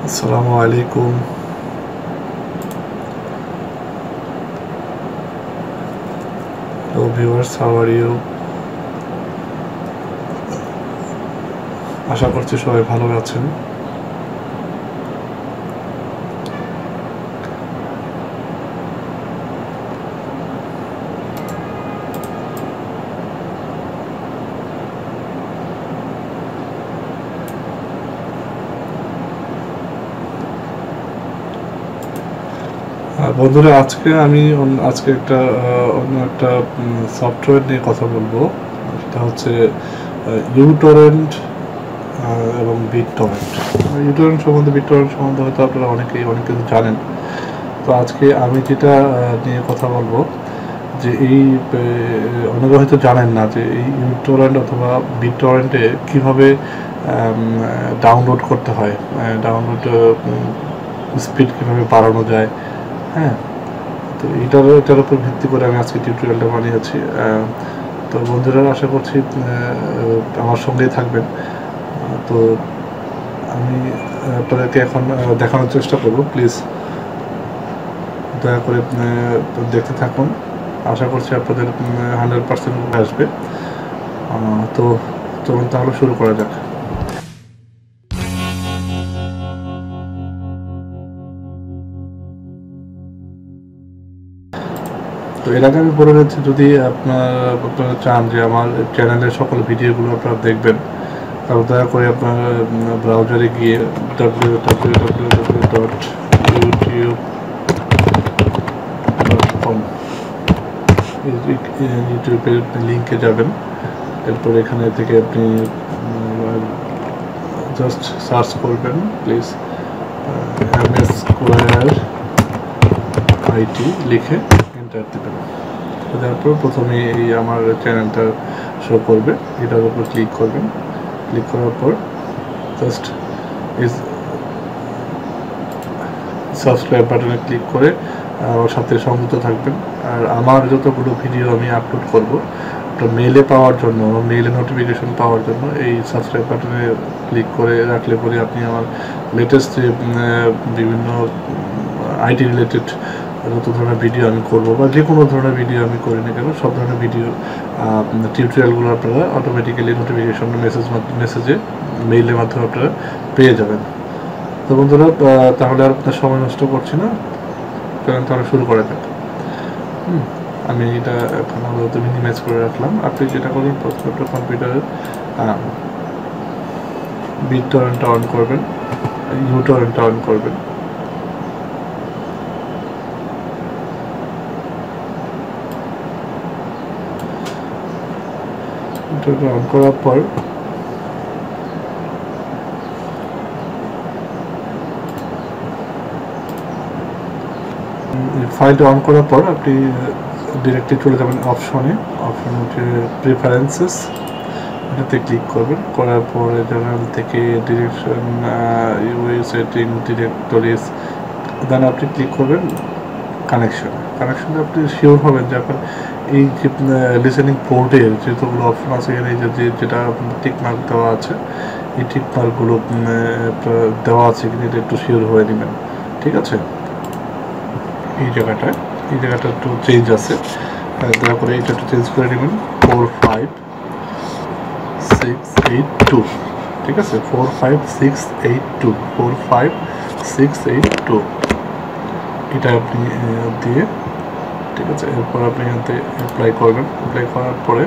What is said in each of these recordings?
আসসালামু আলাইকুম। Hello viewers, how are you? আশা করছি সবাই ভালো আছেন। বন্ধুরা, আজকে আমি অন্য একটা সফটওয়্যার নিয়ে কথা বলবো। সেটা হচ্ছে ইউটরেন্ট এবং বিটটরেন্ট। ইউটরেন্ট সম্বন্ধে, বিটটরেন্ট সম্বন্ধে হয়তো আপনারা অনেক কিছু জানেন। তো আজকে আমি যেটা নিয়ে কথা বলবো, যে এই অনেকে হয়তো জানেন না যে এই ইউটরেন্ট অথবা বিটটরেন্টে কীভাবে ডাউনলোড করতে হয়, ডাউনলোড স্পিড কীভাবে বাড়ানো যায়। হ্যাঁ, তো এটার উপর ভিত্তি করে আমি আজকে টিউটোরিয়ালটা বানিয়েছি। তো বন্ধুরা, আশা করছি আমার সঙ্গেই থাকবেন। তো আমি আপনাদেরকে এখন দেখানোর চেষ্টা করব। প্লিজ দয়া করে দেখতে থাকুন। আশা করছি আপনাদের 100% আসবে। তো চলুন তাহলে শুরু করা যাক। তো এর আগে আমি বলে দিচ্ছি, যদি আপনারা চান যে আমার চ্যানেলের সকল ভিডিওগুলো আপনারা দেখবেন, তাহলে দয়া করে আপনার ব্রাউজারে গিয়ে www.youtube.com ইউটিউবের লিঙ্কে যাবেন। এরপর এখানে থেকে আপনি জাস্ট সার্চ করবেন, প্লিজ MS স্কোয়ার IT লিখে এন্টার দেবেন। তারপর প্রথমে এই আমার চ্যানেলটা শো করবে, এটার উপর ক্লিক করবেন। ক্লিক করার পর জাস্ট এই সাবস্ক্রাইব বাটনে ক্লিক করে আমার সাথে সংযুক্ত থাকবেন। আর আমার যতগুলো ভিডিও আমি আপলোড করব, ওটা মেইলে পাওয়ার জন্য, মেইলে নোটিফিকেশন পাওয়ার জন্য এই সাবস্ক্রাইব বাটনে ক্লিক করে রাখলে পরে আপনি আমার লেটেস্ট যে বিভিন্ন আইটি রিলেটেড যত ধরনের ভিডিও আমি করব, বা যে কোনো ধরনের ভিডিও আমি করি না কেন, সব ধরনের ভিডিও টিউটোরিয়ালগুলো আপনারা অটোমেটিক্যালি নোটিফিকেশন মেসেজে মেইলের মাধ্যমে আপনারা পেয়ে যাবেন। তো বন্ধুরা, তাহলে আর আপনার সময় নষ্ট করছি না, তাহলে শুরু করা যাক। আমি এটা এখন আপাতত মিনিমাইজ করে রাখলাম। আপনি যেটা করবেন, প্রথমে আপনার কম্পিউটারে বিটটরেন্টটা অন করবেন, ইউটরেন্টটা অন করবেন। অন করার পর ফাইলটা অন করার পর আপনি ডিরেক্টলি চলে যাবেন অপশন হচ্ছে প্রেফারেন্সেস, এটাতে ক্লিক করবেন। করার পরে জেনারেল থেকে ডিরেকশন, ইউআই সেটিং, ডিরেক্টরিজ, দেন আপনি ক্লিক করবেন কানেকশনে আপনি শিওর হবেন যে আপনার এই যে লিসেনিং পোর্টের যেগুলো অপশন আছে, এখানে যেটা টিক মার্ক দেওয়া আছে, এই টিক মার্কগুলো দেওয়া আছে কিনা এটা একটু শিওর হয়ে নেবেন। ঠিক আছে, এই জায়গাটা একটু চেঞ্জ আছে, দয়া করে এটা একটু চেঞ্জ করে নেবেন। 45682, ঠিক আছে, 45682 এটা আপনি দিয়ে, ঠিক আছে। এরপর আপনি এখান থেকে অ্যাপ্লাই করবেন। অ্যাপ্লাই করার পরে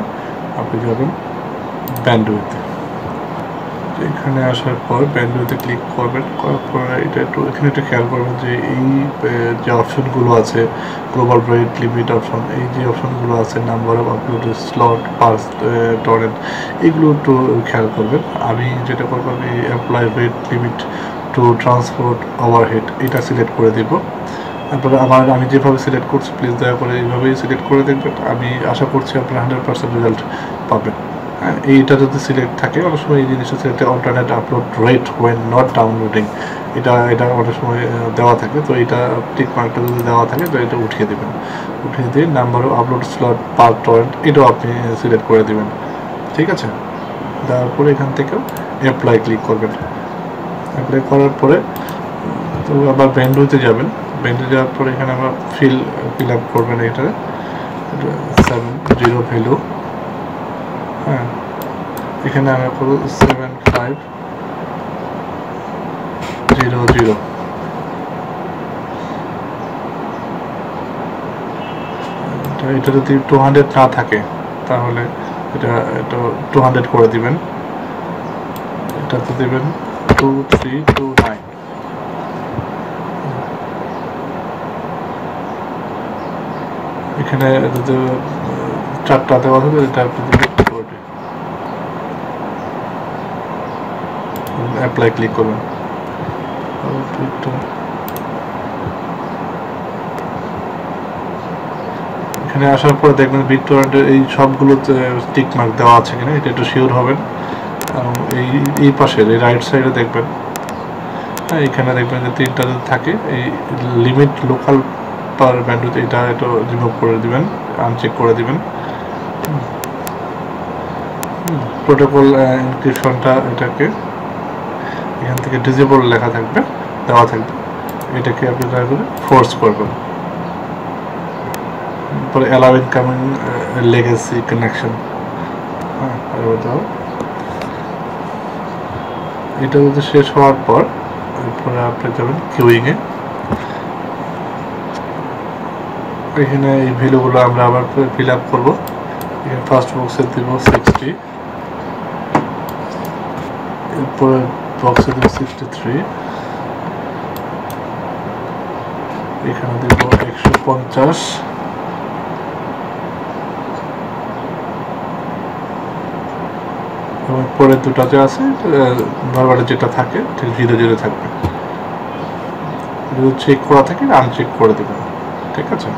আপনি যাবেন ব্যান্ডউইথে। এখানে আসার পর ব্যান্ডউইথে ক্লিক করবেন। করার পরে এখানে একটু খেয়াল করবেন যে এই যে অপশনগুলো আছে, গ্লোবাল রেট লিমিট অপশন, এই যে অপশনগুলো আছে, number of upload slot per torrent, এগুলো একটু খেয়াল করবেন। আমি যেটা করবো, আমি apply rate limit to transport overhead এটা সিলেক্ট করে দেবো। তারপরে আমি যেভাবে সিলেক্ট করছি, প্লিজ দয়া করে এইভাবেই সিলেক্ট করে দেখবেন। আমি আশা করছি আপনারা 100% রেজাল্ট পাবেন। এইটা যদি সিলেক্ট থাকে, অনেক সময় এই জিনিসটা select alternate upload rate when not downloading, এটা অনেক সময় দেওয়া থাকে। তো এটা টিক মার্কটা যদি দেওয়া থাকে, তো এটা উঠিয়ে দেবেন। উঠিয়ে দিয়ে number of upload slot per torrent এটাও আপনি সিলেক্ট করে দেবেন। ঠিক আছে, তারপরে এখান থেকেও অ্যাপ্লাই ক্লিক করবেন। অ্যাপ্লাই করার পরে তো আবার ব্যান্ডুতে যাবেন, ব্যান্ডে যাওয়ার পরে এখানে আমরা ফিল আপ করবেন এটা 7 ভ্যালু। হ্যাঁ, এখানে আমরা করবো 7500। এটা যদি 200 না থাকে তাহলে এটা 200 করে দিবেন। এটাতে দেবেন 2329। এখানে যদি 4টা দেওয়া থাকে এটা আপনি দেবেন 40। অ্যাপ্লাই ক্লিক করবেন। এখানে আসার পর দেখবেন BitTorrent-এর এই সবগুলোতে টিক মার্ক দেওয়া আছে কিনা এটা একটু শিওর হবেন। এই পাশের এই রাইট সাইডে দেখবেন, হ্যাঁ, এখানে দেখবেন যে 3টা যদি থাকে এই লিমিট লোকাল পার ব্যান্ডউইথ এটা একটু রিমুভ করে দিবেন, আনচেক করে দিবেন। প্রোটোকল এনক্রিপশনটা এটাকে এখান থেকে ডিসেবল লেখা থাকবে, দেওয়া থাকবে, এটাকে আপনি ট্রাই করে ফোর্স করবেন। পরে অ্যালাউ ইনকামিং লেগেসি কানেকশন, হ্যাঁ, এটা যদি শেষ হওয়ার পর এরপরে আপনি যাবেন কিউইংয়ে। এখানে এই ভ্যালুগুলো আমরা আবার ফিল আপ করবো। এখানে ফার্স্ট বক্সে দিব 60, এরপরে বক্সে দিব 63, এখানে দিব 150, এবং পরে দুটা যে আছে নর্মালি যেটা থাকে ঠিক 0 থাকবে। যদি চেক করা থাকে আনচেক করে দেবেন, ঠিক আছে।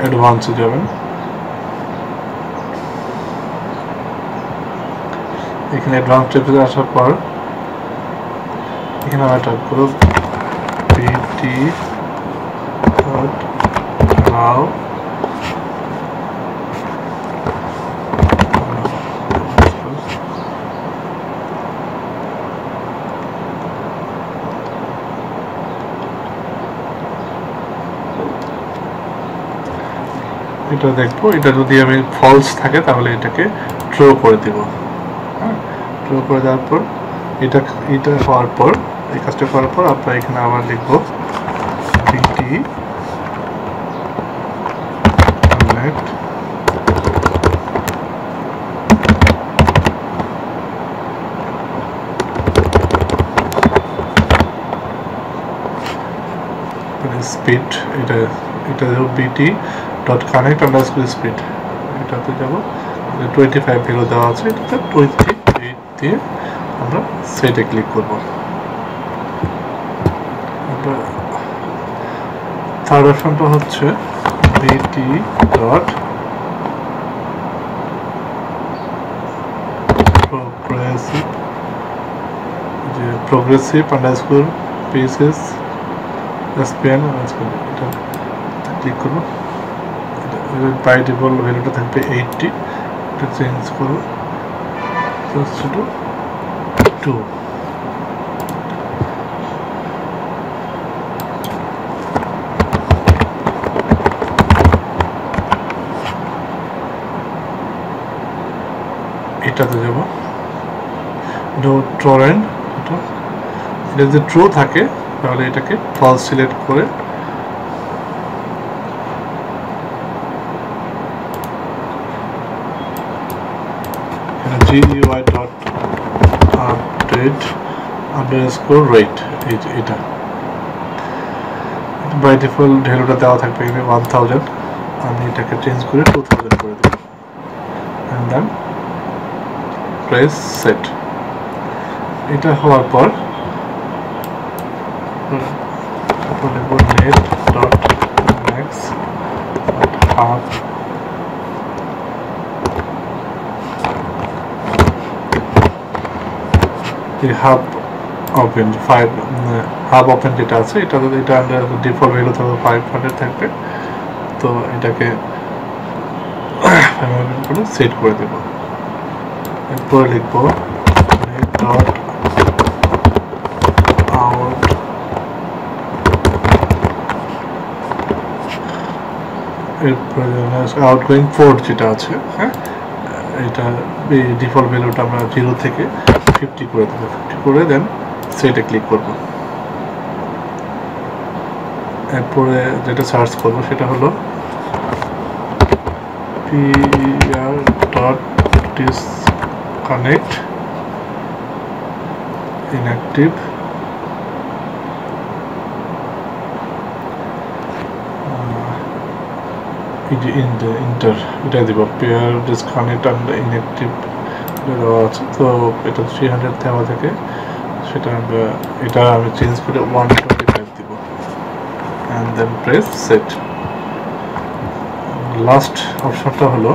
অ্যাডভান্সে যাবেন, এখানে অ্যাডভান্স টেপে আসার পর এখানে আমরা টাইপ করব BT.allow এটা দেখবো, এটা যদি আমি ফলস থাকে তাহলে এটাকে ট্রু করে দিব। হ্যাঁ, ট্রু করে দেওয়ার পর এটা হওয়ার পর এই কাজটা করার পর আপনার এখানে আবার লিখবো BT connect স্পিড, এটা দেবো BT.connect_speed, এটাতে যাবো 25 ভ্যালু দেওয়া আছে, এটাতে 28 দিয়ে আমরা সেটে ক্লিক করবো। থার্ড অপশনটা হচ্ছে BT.progressive_pieces SPN, এটা ক্লিক করবো। বাই ডিফল্ট ভ্যালুটা থাকবে 80, এটা চেঞ্জ করবো 2। এটাতে যাবো torrent, এটা যদি ট্রু থাকে তাহলে এটাকে ফলস সিলেক্ট করে GUI.update_rate, এটা বাই ডিফল্ট ভ্যালুটা দেওয়া থাকবে এখানে 1000, আমি এটাকে চেঞ্জ করে 2000 করে দেব, and then press set। এটা হওয়ার পর net.max.hub hub open 5 hub open যেটা আছে এটা ডিফল্ট ভ্যালু থাকবে 500 থাকবে। তো এটাকে 500 করে সেট করে দেব। এরপরে লিখব ডট আউট এরপরে আউটগোয়িং পোর্ট যেটা আছে, হ্যাঁ, এটা ডিফল্ট ভ্যালুটা আমরা 0 থেকে 50 করে দেবো। 50 করে দেন সেটে ক্লিক করব। এরপরে যেটা সার্চ করব সেটা হলো pr.disconnect inactive ইন্টার এটা দিব পেয়ার ডিসকানেক্ট অ্যান্ড ইনঅ্যাক্টিভ দেওয়া আছে। তো এটা 300 দেওয়া থেকে সেটা এটা আমি চেঞ্জ করে 125 দিব and then press set. Last অপশনটা হলো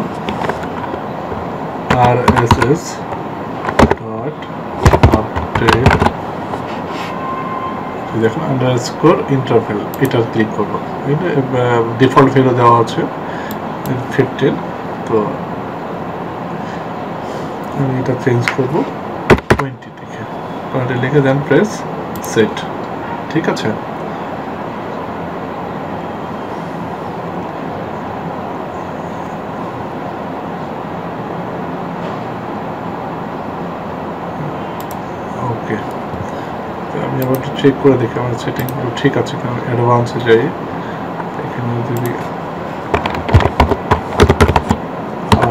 rss ডট আপডেট দেখুন আন্ডারস্কোর ইন্টারভ্যাল, এটা ক্লিক করবো। এটা ডিফল্ট ভ্যালু দেওয়া আছে 15, তো আমি এটা চেঞ্জ করবো 20 থেকে। 20 লিখে দেন প্রেস সেট। ঠিক আছে, ওকে। আমি আবার একটু চেক করে দেখি আমার সেটিংগুলো ঠিক আছে কিনা। অ্যাডভান্সে যাই, এখানে যদি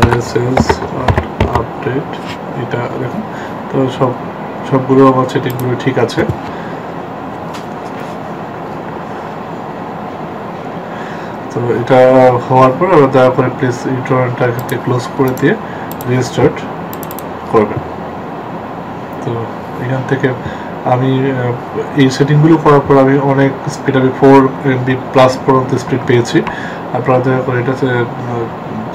RSS আপডেট এটা দেখুন, তো সবগুলো আমার সেটিংগুলো ঠিক আছে। তো এটা হওয়ার পর আবার দয়া করে প্লিজ ইন্টারনেটটা এখানে ক্লোজ করে দিয়ে রিস্টার্ট করবেন। তো এখান থেকে আমি এই সেটিংগুলো করার পর আমি অনেক স্পিড, আমি 4 MB প্লাস পর্যন্ত স্পিড পেয়েছি। আপনারা দয়া করে এটা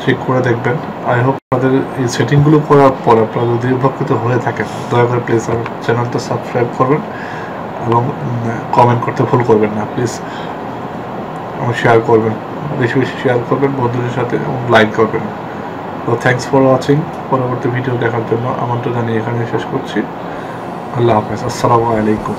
চেক করে দেখবেন। আই হোপ আপনাদের এই সেটিংগুলো করার পর আপনারা যদি উপকৃত হয়ে থাকেন, দয়া করে প্লিজ আমার চ্যানেলটা সাবস্ক্রাইব করবেন এবং কমেন্ট করতে ভুল করবেন না। প্লিজ আমার শেয়ার করবেন, বেশি বেশি শেয়ার করবেন বন্ধুদের সাথে এবং লাইক করবেন। তো থ্যাংকস ফর ওয়াচিং। পরবর্তী ভিডিও দেখার জন্য আমন্ত্রণ জানিয়ে এখানে শেষ করছি। আল্লাহ হাফেজ, আসসালামু আলাইকুম।